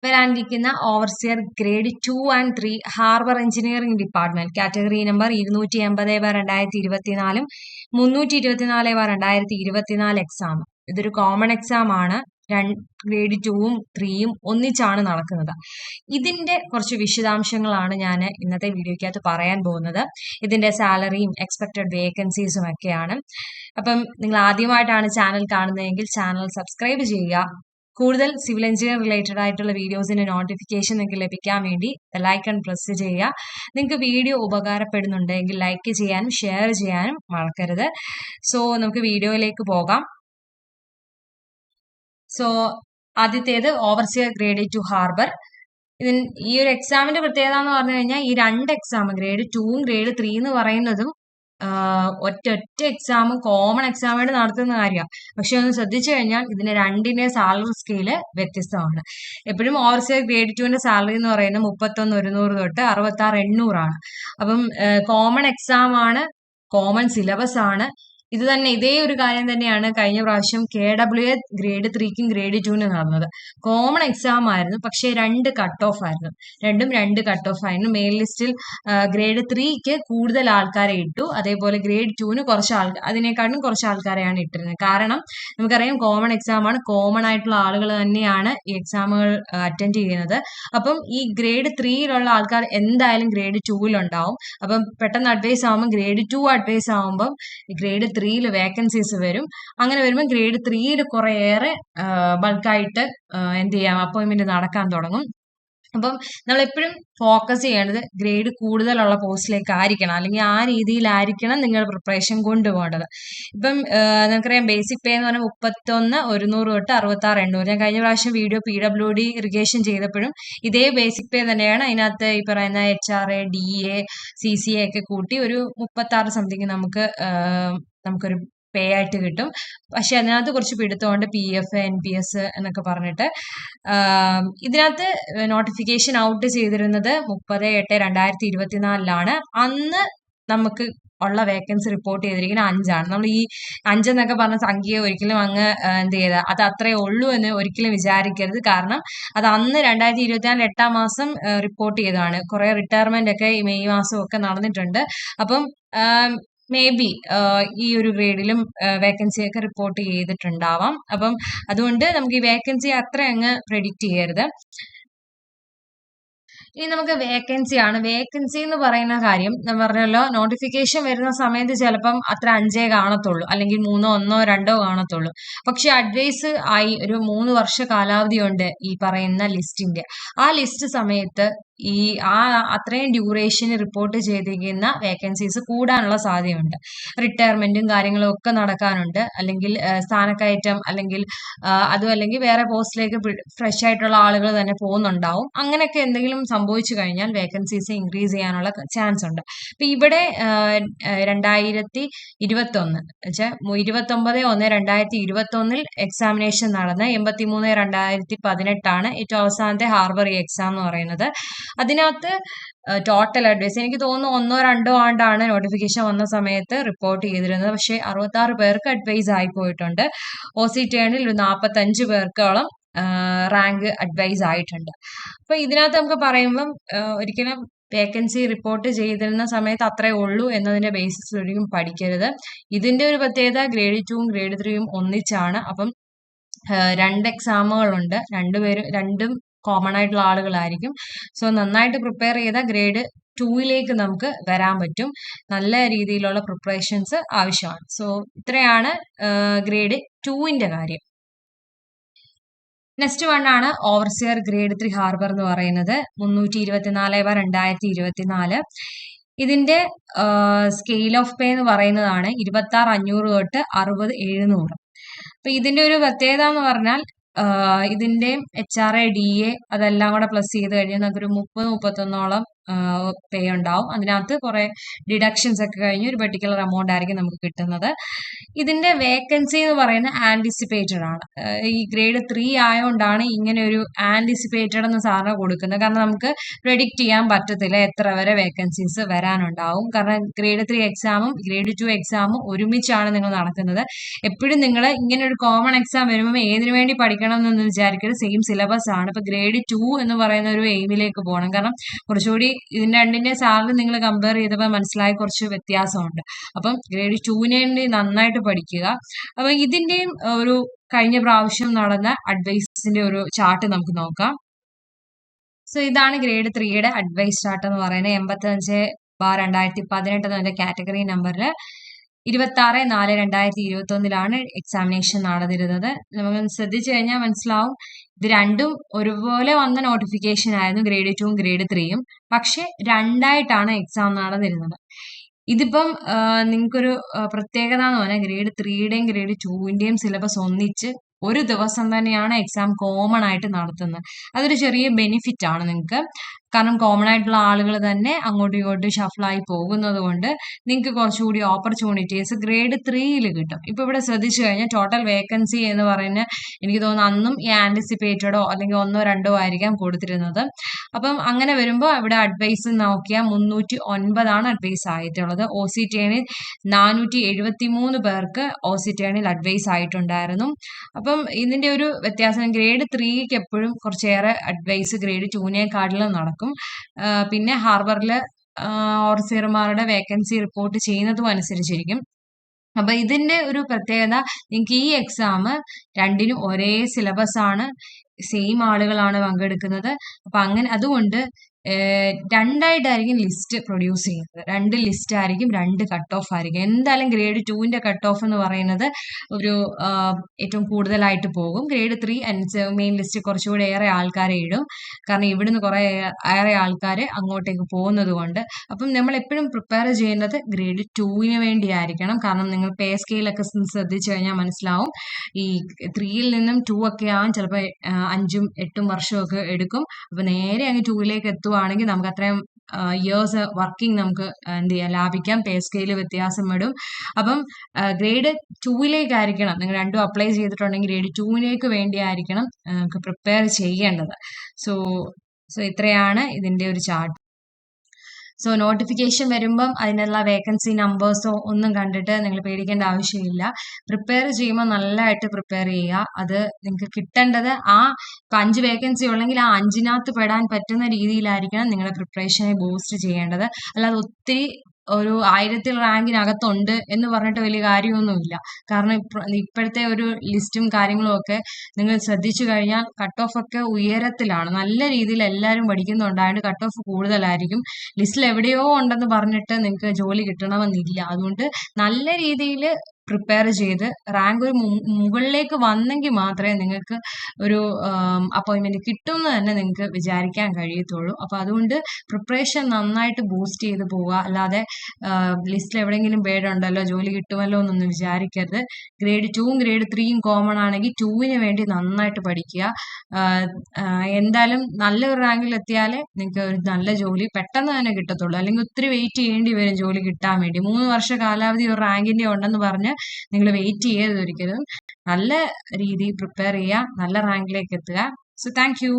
വരാനിരിക്കുന്ന overseer grade 2 and 3 harbour engineering department category number 280/2024 324/2024 exam. ഇതൊരു common exam ആണ്. Grade 2ഉം 3യും ഒന്നിച്ചാണ് നടക്കുന്നത്. ഇതിന്റെ കുറച്ച് വിശദാംശങ്ങളാണ് ഞാൻ ഇന്നത്തെ വീഡിയോയ്ക്കകത്ത് പറയാൻ പോകുന്നത്. ഇതിന്റെ സാലറിയും എക്സ്പെക്ടഡ് വേക്കൻസീസും ഒക്കെയാണ്. അപ്പം നിങ്ങൾ ആദ്യമായിട്ടാണ് ചാനൽ കാണുന്നതെങ്കിൽ ചാനൽ സബ്സ്ക്രൈബ് ചെയ്യുക. കൂടുതൽ സിവിൽ എഞ്ചിനീയർ റിലേറ്റഡ് ആയിട്ടുള്ള വീഡിയോസിന്റെ നോട്ടിഫിക്കേഷൻ നിങ്ങൾക്ക് ലഭിക്കാൻ വേണ്ടി ബെല്ലൈക്കൺ പ്രസ് ചെയ്യുക. നിങ്ങൾക്ക് വീഡിയോ ഉപകാരപ്പെടുന്നുണ്ടെങ്കിൽ ലൈക്ക് ചെയ്യാനും ഷെയർ ചെയ്യാനും മറക്കരുത്. സോ നമുക്ക് വീഡിയോയിലേക്ക് പോകാം. സോ ആദ്യത്തേത് ഓവർസിയർ ഗ്രേഡ് 2 ഹാർബർ. ഈ ഒരു എക്സാമിന്റെ പ്രത്യേകത എന്ന് പറഞ്ഞു കഴിഞ്ഞാൽ ഈ രണ്ട് എക്സാം ഗ്രേഡ് 2ഉം ഗ്രേഡ് 3 എന്ന് പറയുന്നതും ഒറ്റ എക്സാമും കോമൺ എക്സാമായിട്ട് നടത്തുന്ന കാര്യമാണ്. പക്ഷെ ഒന്ന് ശ്രദ്ധിച്ചു കഴിഞ്ഞാൽ ഇതിന്റെ രണ്ടിന്റെ സാലറി സ്കെയില് വ്യത്യസ്തമാണ്. എപ്പോഴും ഓവർസിയർ ഗ്രേഡ് 2വിന്റെ സാലറി എന്ന് പറയുന്നത് 31,100 തൊട്ട് 66,800 അപ്പം കോമൺ എക്സാം ആണ്, കോമൺ സിലബസ് ആണ്. ഇത് തന്നെ ഇതേ ഒരു കാര്യം തന്നെയാണ് കഴിഞ്ഞ പ്രാവശ്യം KWA ഗ്രേഡ് 3ക്കും ഗ്രേഡ് 2നും നടന്നത്. കോമൺ എക്സാം ആയിരുന്നു, പക്ഷെ രണ്ട് കട്ട് ഓഫ് ആയിരുന്നു. രണ്ട് കട്ട് ഓഫ് ആയിരുന്നു. മെയിൻ ലിസ്റ്റിൽ ഗ്രേഡ് 3ക്ക് കൂടുതൽ ആൾക്കാരെ ഇട്ടു, അതേപോലെ ഗ്രേഡ് 2ന് അതിനേക്കാളും കുറച്ച് ആൾക്കാരെയാണ് ഇട്ടിരുന്നത്. കാരണം നമുക്കറിയാം കോമൺ എക്സാം ആണ്, കോമൺ ആയിട്ടുള്ള ആളുകൾ തന്നെയാണ് ഈ എക്സാമുകൾ അറ്റൻഡ് ചെയ്യുന്നത്. അപ്പം ഈ ഗ്രേഡ് 3യിലുള്ള ആൾക്കാർ എന്തായാലും ഗ്രേഡ് 2വിലുണ്ടാവും. അപ്പം പെട്ടെന്ന് അഡ്വൈസ് ആകുമ്പോൾ ഗ്രേഡ് 2 അഡ്വൈസ് ആകുമ്പം ഗ്രേഡ് 3യിൽ വേക്കൻസീസ് വരും. അങ്ങനെ വരുമ്പോൾ ഗ്രേഡ് 3യിൽ കുറേയേറെ ബൾക്കായിട്ട് എന്ത് ചെയ്യാം, അപ്പോയിന്റ്മെന്റ് നടക്കാൻ തുടങ്ങും. അപ്പം നമ്മൾ എപ്പോഴും ഫോക്കസ് ചെയ്യേണ്ടത് ഗ്രേഡ് കൂടുതലുള്ള പോസ്റ്റിലേക്ക് ആയിരിക്കണം, അല്ലെങ്കിൽ ആ രീതിയിലായിരിക്കണം നിങ്ങൾ പ്രിപ്പറേഷൻ കൊണ്ടുപോകേണ്ടത്. ഇപ്പം നമുക്കറിയാം ബേസിക് പേ എന്ന് പറഞ്ഞാൽ 31,100 തൊട്ട് 66,800. ഞാൻ കഴിഞ്ഞ പ്രാവശ്യം വീഡിയോ PWD ഇറിഗേഷൻ ചെയ്തപ്പോഴും ഇതേ ബേസിക് പേ തന്നെയാണ്. അതിനകത്ത് ഈ പറയുന്ന HRA, DA, CCA ഒക്കെ കൂട്ടി ഒരു 36 സംതിങ് നമുക്കൊരു പേ ആയിട്ട് കിട്ടും. പക്ഷെ അതിനകത്ത് കുറച്ച് പിടുത്തമുണ്ട്, PF, NPS എന്നൊക്കെ പറഞ്ഞിട്ട്. ഇതിനകത്ത് നോട്ടിഫിക്കേഷൻ ഔട്ട് ചെയ്തിരുന്നത് 30/8/2024 അന്ന് നമുക്ക് ഉള്ള വേക്കൻസി റിപ്പോർട്ട് ചെയ്തിരിക്കുന്ന 5 നമ്മൾ ഈ 5 എന്നൊക്കെ പറഞ്ഞ സംഖ്യ ഒരിക്കലും അങ്ങ് എന്ത് ചെയ്ത അത് അത്രേ ഉള്ളൂ എന്ന് ഒരിക്കലും വിചാരിക്കരുത്. കാരണം അത് അന്ന് 2024 8 മാസം റിപ്പോർട്ട് ചെയ്തതാണ്. കുറെ റിട്ടയർമെന്റ് ഒക്കെ ഈ മെയ് മാസം ഒക്കെ നടന്നിട്ടുണ്ട്. അപ്പം മേ ബി ഈ ഒരു ഗ്രേഡിലും വേക്കൻസി ഒക്കെ റിപ്പോർട്ട് ചെയ്തിട്ടുണ്ടാവാം. അപ്പം അതുകൊണ്ട് നമുക്ക് ഈ വേക്കൻസി അത്ര അങ്ങ് പ്രെഡിക്റ്റ് ചെയ്യരുത്. ഇനി നമുക്ക് വേക്കൻസി എന്ന് പറയുന്ന കാര്യം ഞാൻ പറഞ്ഞല്ലോ, നോട്ടിഫിക്കേഷൻ വരുന്ന സമയത്ത് ചിലപ്പം അത്ര 5 കാണത്തുള്ളൂ, അല്ലെങ്കിൽ 3, 1, 2 കാണത്തുള്ളൂ. പക്ഷെ അഡ്വൈസ് ആയി ഒരു 3 വർഷ കാലാവധി ഉണ്ട് ഈ പറയുന്ന ലിസ്റ്റിന്റെ. ആ ലിസ്റ്റ് സമയത്ത് അത്രയും ഡ്യൂറേഷന് റിപ്പോർട്ട് ചെയ്തിരിക്കുന്ന വേക്കൻസീസ് കൂടാനുള്ള സാധ്യതയുണ്ട്. റിട്ടയർമെന്റും കാര്യങ്ങളും ഒക്കെ നടക്കാനുണ്ട്, അല്ലെങ്കിൽ സ്ഥാനക്കയറ്റം, അല്ലെങ്കിൽ അതും അല്ലെങ്കിൽ വേറെ പോസ്റ്റിലേക്ക് ഫ്രഷ് ആയിട്ടുള്ള ആളുകൾ തന്നെ പോകുന്നുണ്ടാവും. അങ്ങനെയൊക്കെ എന്തെങ്കിലും സംഭവിച്ചു കഴിഞ്ഞാൽ വേക്കൻസീസ് ഇൻക്രീസ് ചെയ്യാനുള്ള ചാൻസ് ഉണ്ട്. അപ്പൊ ഇവിടെ 2021 29/1/2021 എക്സാമിനേഷൻ നടന്ന് 83/2018 ഏറ്റവും അവസാനത്തെ ഹാർബർ എക്സാം എന്ന് പറയുന്നത്. അതിനകത്ത് ടോട്ടൽ അഡ്വൈസ് എനിക്ക് തോന്നുന്നു 1-2 ആണ്ടാണ് നോട്ടിഫിക്കേഷൻ വന്ന സമയത്ത് റിപ്പോർട്ട് ചെയ്തിരുന്നത്. പക്ഷെ 66 പേർക്ക് അഡ്വൈസ് ആയി പോയിട്ടുണ്ട്. OCTണിൽ 45 പേർക്കോളം റാങ്ക് അഡ്വൈസ് ആയിട്ടുണ്ട്. അപ്പൊ ഇതിനകത്ത് നമുക്ക് പറയുമ്പം ഒരിക്കലും വേക്കൻസി റിപ്പോർട്ട് ചെയ്തിരുന്ന സമയത്ത് അത്രേ ഉള്ളൂ എന്നതിന്റെ ബേസിസിൽ ഒരിക്കലും പഠിക്കരുത്. ഇതിന്റെ ഒരു പ്രത്യേകത ഗ്രേഡ് 2ഉം ഗ്രേഡ് 3യും ഒന്നിച്ചാണ്. അപ്പം 2 എക്സാമുകളുണ്ട്, രണ്ടും കോമൺ ആയിട്ടുള്ള ആളുകളായിരിക്കും. സോ നന്നായിട്ട് പ്രിപ്പയർ ചെയ്ത ഗ്രേഡ് 2യിലേക്ക് നമുക്ക് വരാൻ പറ്റും. നല്ല രീതിയിലുള്ള പ്രിപ്പറേഷൻസ് ആവശ്യമാണ്. സോ ഇത്രയാണ് ഗ്രേഡ് 2ന്റെ കാര്യം. നെക്സ്റ്റ് വണ്ണാണ് ഓവർസിയർ ഗ്രേഡ് 3 ഹാർബർ എന്ന് പറയുന്നത്. 324/2024. ഇതിന്റെ സ്കെയിൽ ഓഫ് പേ എന്ന് പറയുന്നതാണ് 26,500 തൊട്ട് 60,700. അപ്പൊ ഇതിന്റെ ഒരു പ്രത്യേകത എന്ന് പറഞ്ഞാൽ ഇതിന്റെ HRA, DA അതെല്ലാം കൂടെ പ്ലസ് ചെയ്ത് കഴിഞ്ഞാൽ നമുക്കൊരു 30-31 പേ ഉണ്ടാവും. അതിനകത്ത് കുറെ ഡിഡക്ഷൻസ് ഒക്കെ കഴിഞ്ഞ് ഒരു പെർട്ടിക്കുലർ എമൗണ്ട് ആയിരിക്കും നമുക്ക് കിട്ടുന്നത്. ഇതിന്റെ വേക്കൻസി എന്ന് പറയുന്നത് ആന്റിസിപ്പേറ്റഡ് ആണ്. ഈ ഗ്രേഡ് 3 ആയതുകൊണ്ടാണ് ഇങ്ങനെ ഒരു ആന്റിസിപ്പേറ്റഡ് എന്ന് സാറിന് കൊടുക്കുന്നത്. കാരണം നമുക്ക് പ്രെഡിക്റ്റ് ചെയ്യാൻ പറ്റത്തില്ല എത്ര വരെ വേക്കൻസീസ് വരാനുണ്ടാവും. കാരണം ഗ്രേഡ് 3 എക്സാമും ഗ്രേഡ് 2 എക്സാമും ഒരുമിച്ചാണ് നിങ്ങൾ നടക്കുന്നത്. എപ്പോഴും നിങ്ങൾ ഇങ്ങനെ ഒരു കോമൺ എക്സാം വരുമ്പോൾ ഏതിനു വേണ്ടി പഠിക്കണം എന്നൊന്നും വിചാരിക്കരുത്. സെയിം സിലബസ് ആണ്. ഇപ്പൊ ഗ്രേഡ് 2 എന്ന് പറയുന്ന ഒരു എയിമിലേക്ക് പോകണം. കാരണം കുറച്ചുകൂടി ഇതിന്റെ രണ്ടിന്റെ സാലറി നിങ്ങൾ കമ്പയർ ചെയ്തപ്പോൾ മനസ്സിലായി കുറച്ച് വ്യത്യാസമുണ്ട്. അപ്പം ഗ്രേഡ് 2ന് വേണ്ടി നന്നായിട്ട് പഠിക്കുക. അപ്പൊ ഇതിന്റെയും ഒരു കഴിഞ്ഞ പ്രാവശ്യം നടന്ന അഡ്വൈസിന്റെ ഒരു ചാർട്ട് നമുക്ക് നോക്കാം. സോ ഇതാണ് ഗ്രേഡ് 3യുടെ അഡ്വൈസ് ചാർട്ട് എന്ന് പറയുന്നത്. 85/2018 എന്നതിന്റെ കാറ്റഗറി നമ്പറിൽ 26/4/2021 എക്സാമിനേഷൻ നടന്നിരുന്നത്. നമുക്ക് ശ്രദ്ധിച്ചു കഴിഞ്ഞാൽ മനസ്സിലാവും ഇത് രണ്ടും ഒരുപോലെ വന്ന നോട്ടിഫിക്കേഷൻ ആയിരുന്നു, ഗ്രേഡ് 2ഉം ഗ്രേഡ് 3യും. പക്ഷെ രണ്ടായിട്ടാണ് എക്സാം നടന്നിരുന്നത്. ഇതിപ്പം നിങ്ങൾക്കൊരു പ്രത്യേകത എന്ന് പറഞ്ഞാൽ ഗ്രേഡ് 3യുടെയും ഗ്രേഡ് 2ന്റെയും സിലബസ് ഒന്നിച്ച് ഒരു ദിവസം തന്നെയാണ് എക്സാം കോമൺ ആയിട്ട് നടത്തുന്നത്. അതൊരു ചെറിയ ബെനിഫിറ്റ് ആണ് നിങ്ങൾക്ക്. കാരണം കോമൺ ആയിട്ടുള്ള ആളുകൾ തന്നെ അങ്ങോട്ടും ഇങ്ങോട്ടും ഷഫിളായി പോകുന്നത് കൊണ്ട് നിങ്ങൾക്ക് കുറച്ചുകൂടി ഓപ്പർച്യൂണിറ്റീസ് ഗ്രേഡ് 3യിൽ കിട്ടും. ഇപ്പൊ ഇവിടെ ശ്രദ്ധിച്ചു കഴിഞ്ഞാൽ ടോട്ടൽ വേക്കൻസി എന്ന് പറയുന്നത് എനിക്ക് തോന്നുന്നു അന്നും ഈ ആന്റിസിപ്പേറ്റഡോ അല്ലെങ്കിൽ 1 or 2 ആയിരിക്കാം കൊടുത്തിരുന്നത്. അപ്പം അങ്ങനെ വരുമ്പോൾ ഇവിടെ അഡ്വൈസ് നോക്കിയാൽ 309 അഡ്വൈസ് ആയിട്ടുള്ളത്. OCTണിൽ 473 പേർക്ക് OCTണിൽ അഡ്വൈസ് ആയിട്ടുണ്ടായിരുന്നു. അപ്പം ഇതിന്റെ ഒരു വ്യത്യാസം ഗ്രേഡ് 3ക്ക് എപ്പോഴും കുറച്ചേറെ അഡ്വൈസ് ഗ്രേഡ് 2നേക്കാട്ടിലും നടക്കും. പിന്നെ ഹാർബറിൽ ഓവർസിയർമാരുടെ വേക്കൻസി റിപ്പോർട്ട് ചെയ്യുന്നതും അനുസരിച്ചിരിക്കും. അപ്പൊ ഇതിന്റെ ഒരു പ്രത്യേകത, നിങ്ങൾക്ക് ഈ എക്സാം രണ്ടിനും ഒരേ സിലബസ് ആണ്, സെയിം ആളുകളാണ് പങ്കെടുക്കുന്നത്. അപ്പൊ അങ്ങനെ അതുകൊണ്ട് രണ്ടായിട്ടായിരിക്കും ലിസ്റ്റ് പ്രൊഡ്യൂസ് ചെയ്യുന്നത്. 2 ലിസ്റ്റ് ആയിരിക്കും, 2 കട്ട് ഓഫ് ആയിരിക്കും. എന്തായാലും ഗ്രേഡ് 2ന്റെ കട്ട് ഓഫ് എന്ന് പറയുന്നത് ഒരു ഏറ്റവും കൂടുതലായിട്ട് പോകും. ഗ്രേഡ് 3 മെയിൻ ലിസ്റ്റ് കുറച്ചുകൂടി ഏറെ ആൾക്കാരെ ഇടും. കാരണം ഇവിടുന്ന് കുറെ ഏറെ ആൾക്കാർ അങ്ങോട്ടേക്ക് പോകുന്നത് കൊണ്ട്. അപ്പം നമ്മൾ എപ്പോഴും പ്രിപ്പയർ ചെയ്യുന്നത് ഗ്രേഡ് 2ന് വേണ്ടിയായിരിക്കണം. കാരണം നിങ്ങൾ പേ സ്കെയിലൊക്കെ ശ്രദ്ധിച്ചു കഴിഞ്ഞാൽ മനസ്സിലാവും. ഈ 3യിൽ നിന്നും 2 ഒക്കെ ആവാൻ ചിലപ്പോൾ 5ഉം 8ഉം വർഷമൊക്കെ എടുക്കും. അപ്പൊ നേരെ അങ്ങ് 2ലേക്ക് എത്തുവാണെങ്കിൽ നമുക്ക് അത്രയും ഇയേഴ്സ് വർക്കിംഗ് നമുക്ക് എന്ത് ചെയ്യാം, ലാഭിക്കാം. പേ സ്കെയിൽ വ്യത്യാസം വരും. അപ്പം ഗ്രേഡ് 2ലേക്കായിരിക്കണം നിങ്ങൾ രണ്ടും അപ്ലൈ ചെയ്തിട്ടുണ്ടെങ്കിൽ ഗ്രേഡ് 2ലേക്ക് വേണ്ടിയായിരിക്കണം നമുക്ക് പ്രിപ്പയർ ചെയ്യേണ്ടത്. സോ ഇത്രയാണ് ഇതിന്റെ ഒരു ചാർട്ട്. സോ നോട്ടിഫിക്കേഷൻ വരുമ്പം അതിനുള്ള വേക്കൻസി നമ്പേഴ്സോ ഒന്നും കണ്ടിട്ട് നിങ്ങൾ പേടിക്കേണ്ട ആവശ്യമില്ല. പ്രിപ്പയർ ചെയ്യുമ്പോൾ നല്ലതായിട്ട് പ്രിപ്പയർ ചെയ്യുക. അത് നിങ്ങൾക്ക് കിട്ടേണ്ടത് 5 വേക്കൻസി ഉള്ളെങ്കിൽ 5നകത്ത് പെടാൻ പറ്റുന്ന രീതിയിലായിരിക്കണം നിങ്ങളുടെ പ്രിപ്പറേഷനെ ബൂസ്റ്റ് ചെയ്യേണ്ടത്. അല്ലാതെ ഒത്തിരി ഒരു 1000 റാങ്കിനകത്തുണ്ട് എന്ന് പറഞ്ഞിട്ട് വലിയ കാര്യമൊന്നുമില്ല. കാരണം ഇപ്പോഴത്തെ ഒരു ലിസ്റ്റും കാര്യങ്ങളും ഒക്കെ നിങ്ങൾ ശ്രദ്ധിച്ചു കഴിഞ്ഞാൽ കട്ട് ഓഫ് ഒക്കെ ഉയരത്തിലാണ്. നല്ല രീതിയിൽ എല്ലാവരും പഠിക്കുന്നുണ്ടായത് കട്ട് ഓഫ് കൂടുതലായിരിക്കും. ലിസ്റ്റിൽ എവിടെയോ ഉണ്ടെന്ന് പറഞ്ഞിട്ട് നിങ്ങൾക്ക് ജോലി കിട്ടണമെന്നില്ല. അതുകൊണ്ട് നല്ല രീതിയിൽ പ്രിപ്പയർ ചെയ്ത് റാങ്ക് ഒരു മുകളിലേക്ക് വന്നെങ്കിൽ മാത്രമേ നിങ്ങൾക്ക് ഒരു അപ്പോയിൻമെന്റ് കിട്ടുമെന്ന് തന്നെ നിങ്ങൾക്ക് വിചാരിക്കാൻ കഴിയത്തുള്ളൂ. അപ്പൊ അതുകൊണ്ട് പ്രിപ്പറേഷൻ നന്നായിട്ട് ബൂസ്റ്റ് ചെയ്ത് പോവുക. അല്ലാതെ ലിസ്റ്റിൽ എവിടെയെങ്കിലും പേരുണ്ടല്ലോ ജോലി കിട്ടുമല്ലോ എന്നൊന്നും വിചാരിക്കരുത്. ഗ്രേഡ് 2ഉം ഗ്രേഡ് 3യും കോമൺ ആണെങ്കിൽ 2ന് വേണ്ടി നന്നായിട്ട് പഠിക്കുക. എന്തായാലും നല്ലൊരു റാങ്കിൽ എത്തിയാലേ നിങ്ങൾക്ക് ഒരു നല്ല ജോലി പെട്ടെന്ന് തന്നെ കിട്ടത്തുള്ളൂ. അല്ലെങ്കിൽ ഒത്തിരി വെയിറ്റ് ചെയ്യേണ്ടി വരും ജോലി കിട്ടാൻ വേണ്ടി. 3 വർഷ കാലാവധി ഒരു റാങ്കിന്റെ ഉണ്ടെന്ന് പറഞ്ഞ് നിങ്ങൾ വെയിറ്റ് ചെയ്യരുത് ഒരിക്കലും. നല്ല രീതിയിൽ പ്രിപ്പയർ ചെയ്യുക, നല്ല റാങ്കിലേക്ക് എത്തുക. So thank you.